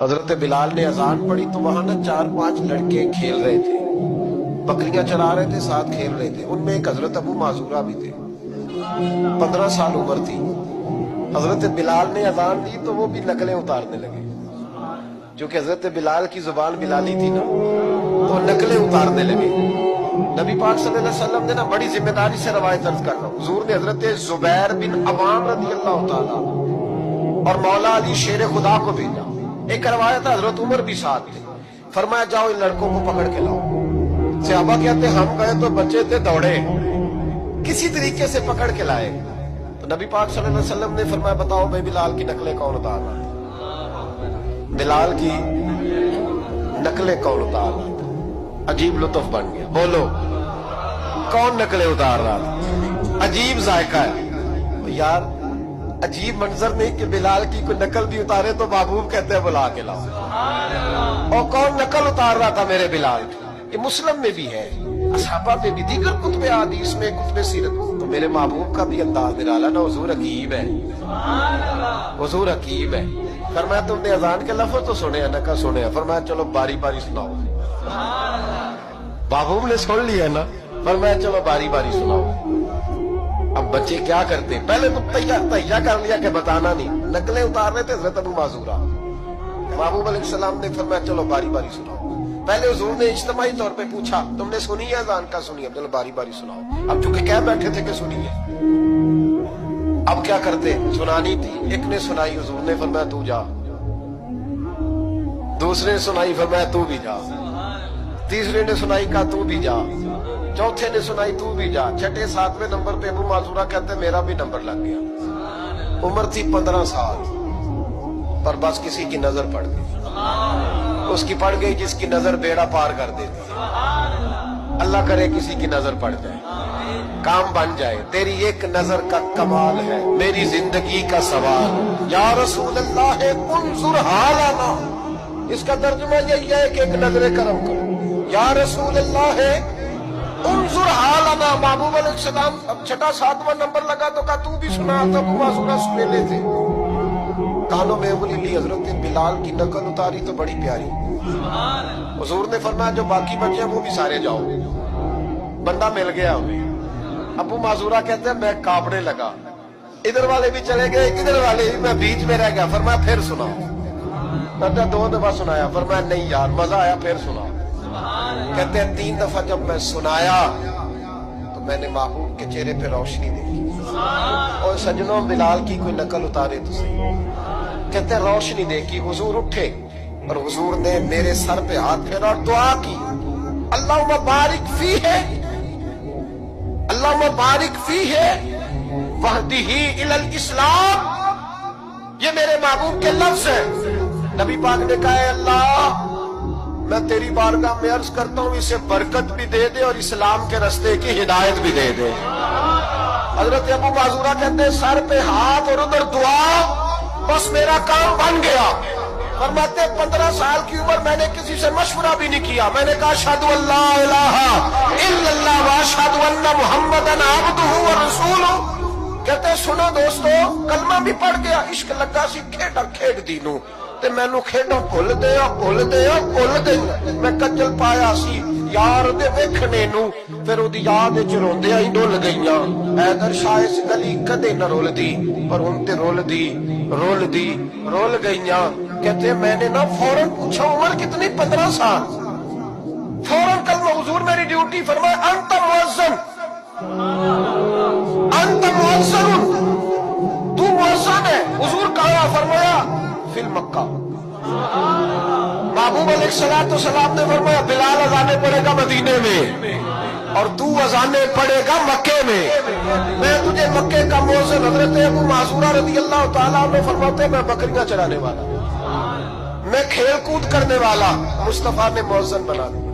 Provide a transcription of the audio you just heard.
حضرت بلال نے اذان پڑھی تو وہاں 4-5 لڑکے کھیل رہے تھے، بکریاں چرا رہے تھے، ساتھ کھیل رہے تھے۔ ان میں ایک حضرت ابو معذورہ بھی تھے، 15 سال عمر تھی۔ حضرت بلال نے اذان دی تو وہ بھی نقلیں اتارنے لگے، جو کہ حضرت بلال کی زبان بلالی تھی نا، تو نقلیں اتارنے لگے۔ نبی پاک صلی اللہ علیہ وسلم نے نا بڑی ذمہ داری سے روایت عرض کر رہا ہوں، حضور نے حضرت زبیر بن عوام رضی اللہ تعالیٰ اور مولا علی شیر خدا کو بھیجا۔ ایک روایت حضرت عمر بھی ساتھ تھے، فرمایا جاؤ ان لڑکوں کو پکڑ کے لاؤ۔ صحابہ کہتے ہم گئے تو بچے تھے، دوڑے، کسی طریقے سے پکڑ کے لائے۔ تو نبی پاک صلی اللہ علیہ وسلم نے فرمایا بتاؤ بھائی بلال کی نقلیں کون اتار رہا تھا؟ بلال کی نقلیں کون اتار رہا تھا؟ عجیب لطف بن گیا، بولو کون نقلیں اتار رہا تھا؟ عجیب ذائقہ ہے یار، عجیب منظر نہیں کہ بلال کی کوئی نقل بھی اتارے تو محبوب کہتے ہیں بلا کے لاؤ۔ اور کون نقل اتار رہا تھا میرے بلال کی؟ یہ مسلم میں بھی ہے، اصحابہ میں بھی، دیگر کتب حدیث میں، کتب سیرت۔ تو میرے محبوب کا بھی انداز نرالا نا، حضور حکیم ہے، حضور حکیم ہے۔ فرمایا تم نے اذان کے لفظ تو سنے ہیں، نقل سنے ہیں، فرمایا چلو باری باری سناؤ۔ محبوب نے سن لیا نا، فرمایا چلو باری باری سناؤ۔ اب بچے کیا کرتے، پہلے تو تہیا کر لیا کہ بتانا نہیں، نقلیں اتار رہے تھے حضرت ابو معذورہ۔ محبوب علیہ السلام نے فرمایا چلو باری باری سناؤ۔ پہلے حضور نے اجتماعی طور پہ پوچھا تم نے سنی ہے اذان کا؟ سنی ہے، چلو باری باری سناؤ۔ اب چونکہ کہہ بیٹھے تھے کہ سنی ہے، اب کیا کرتے، سنانی تھی۔ ایک نے سنائی، حضور نے فرمایا تو جا، دوسرے نے سنائی، فرمایا تو بھی جا، تیسرے نے سنائی، کہا تو بھی جا، چوتھے نے سنائی، تو بھی جا، چھٹے 7ویں نمبر پہ ابو معذورہ کہتے میرا بھی نمبر لگ گیا۔ عمر تھی 15 سال، پر بس کسی کی نظر پڑ گئی، اس کی پڑ گئی جس کی نظر بیڑا پار کر دیتی۔ اللہ کرے کسی کی نظر پڑ جائے، کام بن جائے۔ تیری ایک نظر کا کمال ہے، میری زندگی کا سوال، یا رسول اللہ انظر حالنا۔ اس کا ترجمہ یہی ہے کہ ایک نظر کرم کرو، یا رسول اللہ انظر حالنا۔ محبوب علیہ السلام اب چھٹا 7واں نمبر لگا تو کہا تو بھی سنا، تو ابو معذورہ سنے لے تھے۔ کانوں میں انگلی لی، حضرت بلال کی نقل اتاری تو بڑی پیاری۔ حضور نے فرمایا جو باقی بچے ہیں وہ بھی سارے جاؤ، بندہ مل گیا ہمیں۔ ابو معذورہ کہتے ہیں میں کانپنے لگا، ادھر والے بھی چلے گئے، ادھر والے بھی، میں بیچ میں رہ گیا۔ فرمایا پھر سناؤ۔ کہتے ہیں 2 دفعہ سنایا، فرمایا نہیں یار مزہ آیا، پھر سناؤ۔ کہتے ہیں 3 دفعہ جب میں سنایا تو میں نے محبوب کے چہرے پہ روشنی دیکھی۔ اور سجنوں بلال کی کوئی نقل اتارے تو صحیح۔ کہتے ہیں روشنی دیکھی، حضور اٹھے اور حضور نے میرے سر پہ ہاتھ پھیرا اور دعا کی، اللہم بارک فیہ، اللہم بارک فیہ وہدہ الی الاسلام۔ یہ میرے محبوب کے لفظ ہیں۔ نبی پاک نے کہا ہے اللہ میں تیری بارگاہ میں عرض کرتا ہوں اسے برکت بھی دے دے اور اسلام کے رستے کی ہدایت بھی دے دے۔ حضرت ابو معذورہ کہتے ہیں سر پہ ہاتھ اور ادھر دعا، بس میرا کام بن گیا۔ فرماتے 15 سال کی عمر میں نے کسی سے مشورہ بھی نہیں کیا، میں نے کہا اشہد ان لا الہ الا اللہ واشہد ان محمدًا عبدہ ورسولہ۔ کہتے ہیں سنو دوستو، کلمہ بھی پڑھ گیا، عشق لگا سی کھیڈا کھیڈ دی نوں، تے مینوں کھیڈاں بھول دیا بھول دیا بھول دیا۔ میں کجل پایا سی یار دے ویکھنے نوں، پھر اودی یاد وچ روندیاں ہی ڈول گئیاں۔ حیدر شاہ اس گلی کدے نہ رولدی، پر ہن تے رولدی رولدی رول گئیاں۔ کہتے ہیں میں نے نا فوراً پوچھا عمر کتنی؟ 15 سال۔ فوراً کلمہ حضور میری ڈیوٹی، فرمایا انت مؤذن، انت مؤذن، تو مؤذن ہے۔ حضور کہا؟ فرمایا فی مکہ۔ محبوب علیہ السلام نے فرمایا بلال اذانے پڑے گا مدینے میں اور تو اذانے پڑے گا مکے میں، میں تجھے مکے کا مؤذن۔ حضرت ابو معذورہ رضی اللہ تعالیٰ عنہ فرماتے ہیں میں بکریاں چرانے والا، میں کھیل کود کرنے والا، مصطفیٰ نے مؤذن بنا دیا۔